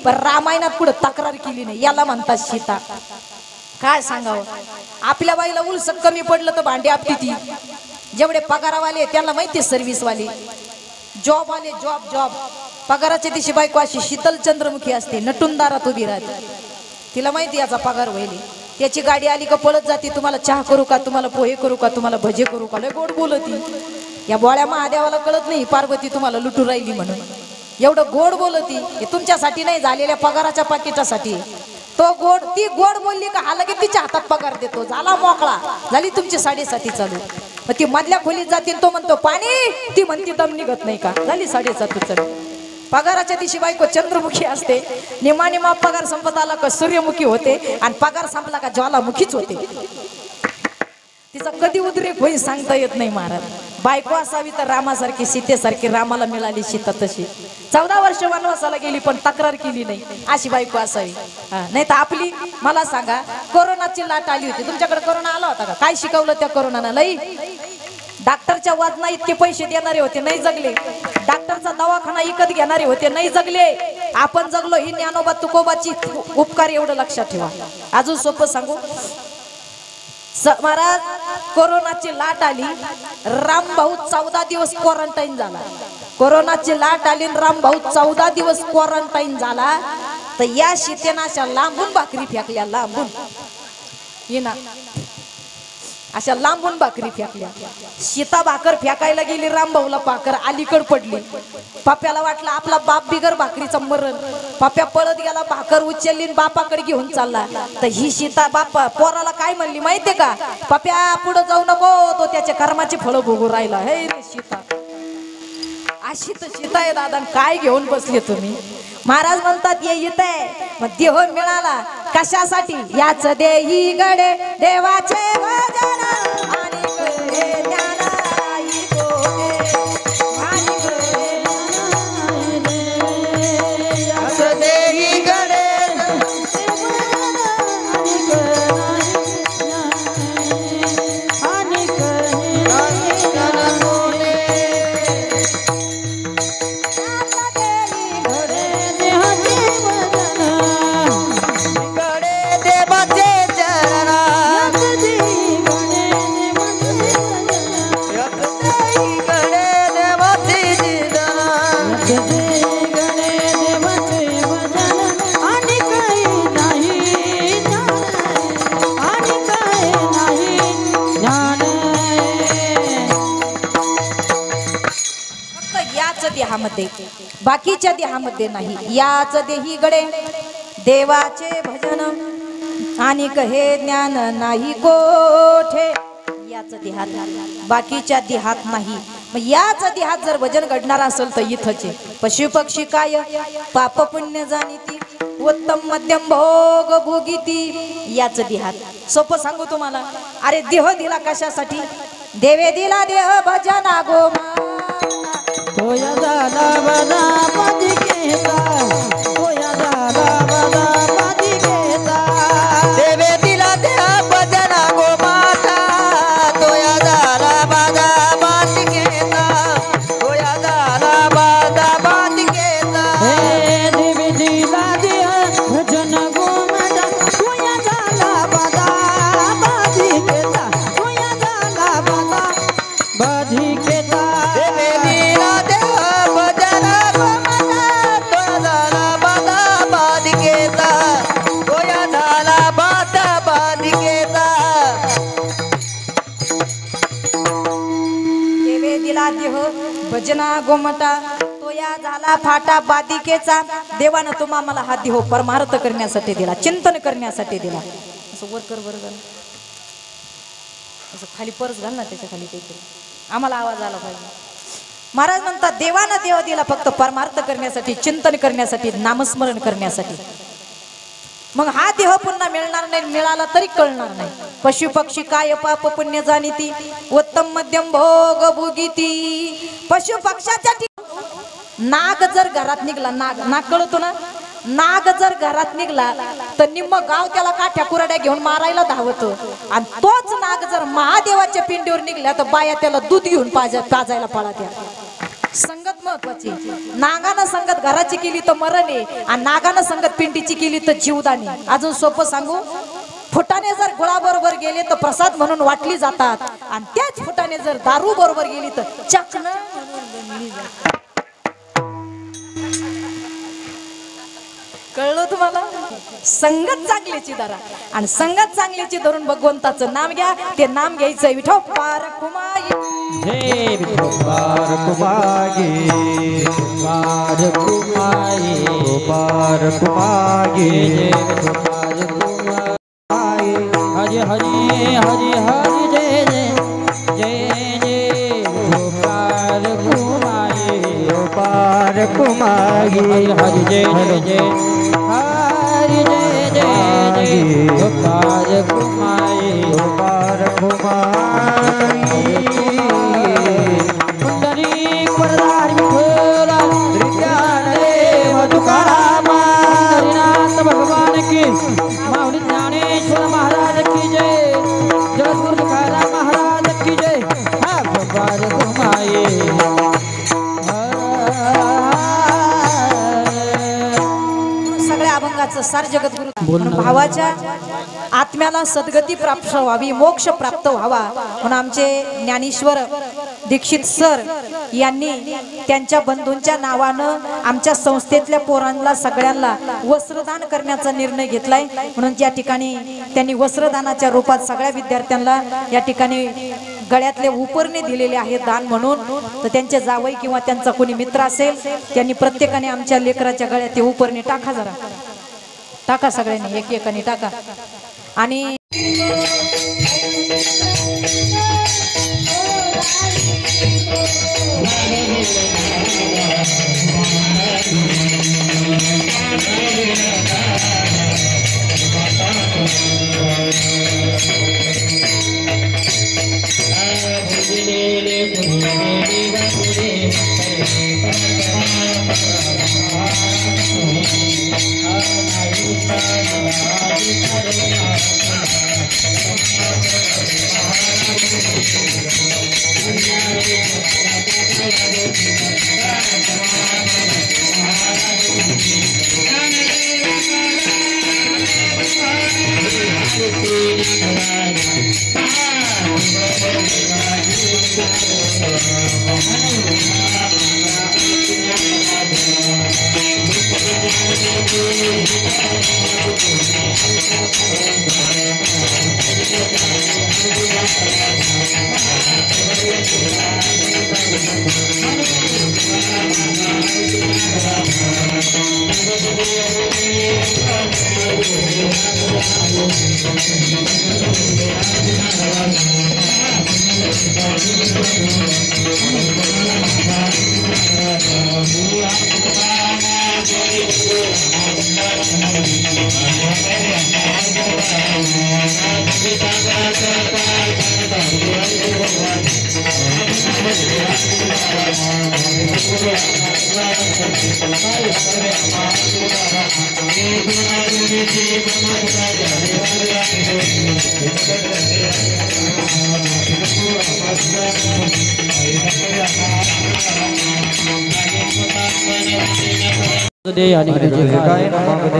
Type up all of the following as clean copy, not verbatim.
रामायणात पुढे तक्रार केली नाही, याला म्हणतात सीता। काय सांगावं, आपल्या बाईला उलस कमी पडलं तर भांडे आपली ती। जेवढे पगारावाले त्यांना माहिती, सर्व्हिस वाले, जॉब वाले, जॉब पगाराच्या दिवशी बायको अशी शीतल चंद्रमुखी असते, नटून दारात उभी राहते, तिला माहिती याचा पगार होईल। त्याची गाडी आली का पळत जाते, तुम्हाला चहा करू का, तुम्हाला पोहे करू का, तुम्हाला भजे करू का, लय गोड बोलती। या बोळ्या महादेवाला कळत नाही पार्वती तुम्हाला लुटू राहिली म्हणून, एवढं गोड बोलती। हे तुमच्यासाठी नाही, झालेल्या पगाराच्या पाकिटासाठी। तो गोड, ती गोड बोलली का हा लगेच तिच्या हातात पगार देतो, झाला मोकळा, झाली तुमची 7:30 चालू। मग ती मधल्या खोलीत जाते, तो म्हणतो पाणी, ती म्हणती दम निघत नाही का, झाली 7:30 चालू। पगाराच्या दिवशी बायको चंद्रमुखी असते, निमा पगार संपत आला का सूर्यमुखी होते, आणि पगार संपला का ज्वालामुखीच होते। तिचा कधी उद्रेक होईल सांगता येत नाही महाराज। बायको असावी तर रामासारखी, सीतेसारखी, रामाला मिळाली सीता तशी। 14 वर्ष वनवासाला गेली पण तक्रार केली नाही, अशी बायको असावी। नाही तर आपली, मला सांगा, कोरोनाची लाट आली होती, तुमच्याकडे कोरोना आला होता का? काय शिकवलं त्या कोरोनानं? लई डॉक्टरच्या वाजना इतके पैसे देणारे होते, नाही जगले। डॉक्टरचा दवाखाना विकत घेणारे होते, नाही जगले। आपण जगलो, ही ज्ञानोबा तुकोबाची उपकार, एवढं लक्षात ठेवा। अजून सोपं सांगू महाराज, कोरोनाची लाट आली, रामभाऊ 14 दिवस क्वारंटाईन झाला। कोरोनाची लाट आली, रामभाऊ 14 दिवस क्वारंटाईन झाला, तर या शीतेनाच्या लांबून भाकरी फेकल्या, लांबून येना अशा लांबून भाकरी फेकल्या। सीता भाकर फेकायला गेली, रामभाऊला भाकर अलीकड पडली। पाप्याला वाटलं आपला बाप बिगर भाकरीचं मरण, पाप्या पळत गेला, भाकर उचलली, बापाकडे घेऊन चालला। तर ही सीता बापा पोराला काय म्हणली माहितीये का? पाप्या पुढे जाऊ नको, तो त्याच्या कर्माची फळं भोगू राहिला। हे रे सीता, अशी तर सीता आहे दादा, काय घेऊन बसले तुम्ही? महाराज म्हणतात ये येते, मग देह मिळाला कशासाठी? याच देही गडे देवाचे भजन, आणि गडे ज्ञानाई गोडे, आणि गडे याच देही गडे, देहामध्ये, बाकीच्या देहामध्ये नाही। याच देही गडे देवाचे भजन, आणि कहे ज्ञान नाही कोठे। याच देहात, बाकीच्या देहात नाही। मग याच देहात जर भजन घडणार असेल तर इथंच आहे। पशु पक्षी काय पाप पुण्य जाणीती, उत्तम मध्यम भोग भोगीती, याच देहात। सोपं सांगू तुम्हाला, अरे देह दिला कशासाठी? देवे दिला देह भजना गोमा, होया दादा बदा पदी केता, होया दादा बदा पदी केता, देवे दिला देह भजना गो माता, होया दादा बदा पदी केता, होया दादा बदा पदी दिला देह भजना गोमटा तो या झाला फाटा बादिकेचा देवानं तुम्हा मला हा देह परमार्थ करण्यासाठी दिला चिंतन करण्यासाठी दिला असं वर कर बरं झालं असं खाली परस घाल ना त्याच्या खाली काहीतरी आम्हाला आवाज आला पाहिजे महाराज म्हणतात देवानं देव दिला फक्त परमार्थ करण्यासाठी चिंतन करण्यासाठी नामस्मरण करण्यासाठी मग हा देह पुन्हा मिळणार नाही मिळाला तरी कळणार नाही पशु पक्षी काय पाप पुण्य जाणीती उत्तम मध्यम भोग भोगीती पशु पक्षाच्या नाग जर घरात निघला नाग कळतो ना नाग जर घरात निघला तर निम्म गाव त्याला काठ्या कुराड्या घेऊन मारायला धावतो आणि तोच नाग जर महादेवाच्या पिंडीवर निघला तर बाया त्याला दूध घेऊन पाजायला पळात्या संगत महत्वाची नागानं संगत घराची केली तर मरण आहे आणि नागानं संगत पिंडीची केली तर जीवदानी अजून सोपं सांगू फुटाने जर गुळाबरोबर गेले तर प्रसाद म्हणून वाटली जातात आणि त्याच फुटाने जर दारू बरोबर गेली तर चक्न म्हणून जातात कळलं तुम्हाला संगत चांगलीची धरा आणि संगत चांगलीची धरून भगवंताचं नाम घ्या ते नाम घ्यायचं विठोबार कुमाई जय विठोबार कुमाई विठोबार कुमाई विठोबार कुमाई जय विठोबार कुमाई हरि हरि हरि हरि जय जय जय जय विठोबार कुमाई विठोबार कुमाई हरि हरि जय जय जय हरि जय जय जय विठोबार कुमाई विठोबार कुमाई पुंडरीक वरदार विठोला श्रीज्ञानदेव तुकाराम हरिनाथ भगवान की माऊली ज्ञानेश्वर महाराज की जय जगद्गुरु तुकाराम महाराज की जय हा विठोबार कुमाई अभंगाचं सार जगद्गुरु भावाच्या आत्म्याला सद्गती प्राप्त व्हावी मोक्ष प्राप्त व्हावा म्हणून आमचे ज्ञानेश्वर दीक्षित सर यांनी त्यांच्या बंधूंच्या नावानं आमच्या संस्थेतल्या पोरांना सगळ्यांना वस्त्रदान करण्याचा निर्णय घेतलाय म्हणून या ठिकाणी त्यांनी वस्त्रदानाच्या रूपात सगळ्या विद्यार्थ्यांना या ठिकाणी गळ्यातले उपरणे दिलेले आहेत दान म्हणून तर त्यांचे जावई किंवा त्यांचा कोणी मित्र असेल त्यांनी प्रत्येकाने आमच्या लेकराच्या गळ्यात ते उपरणे टाका जरा टाका सगळ्यांनी एक एकाने टाका आणि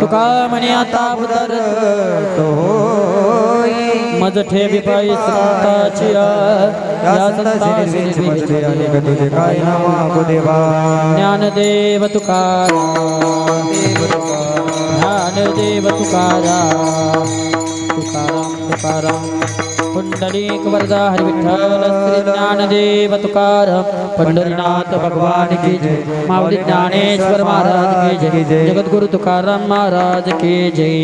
तुका म्हणे आता मज ठेवी पायी संताची ज्ञानदेव तुकाराम ज्ञानदेव तुकाराम तुकाराम तुकाराम पुंडलिक वरदा हरि विठ्ठल श्री ज्ञानदेव तुकाराम पंढरीनाथ भगवान की जय माऊली ज्ञानेश्वर महाराज की जय जगद्गुरु तुकाराम महाराज की जय।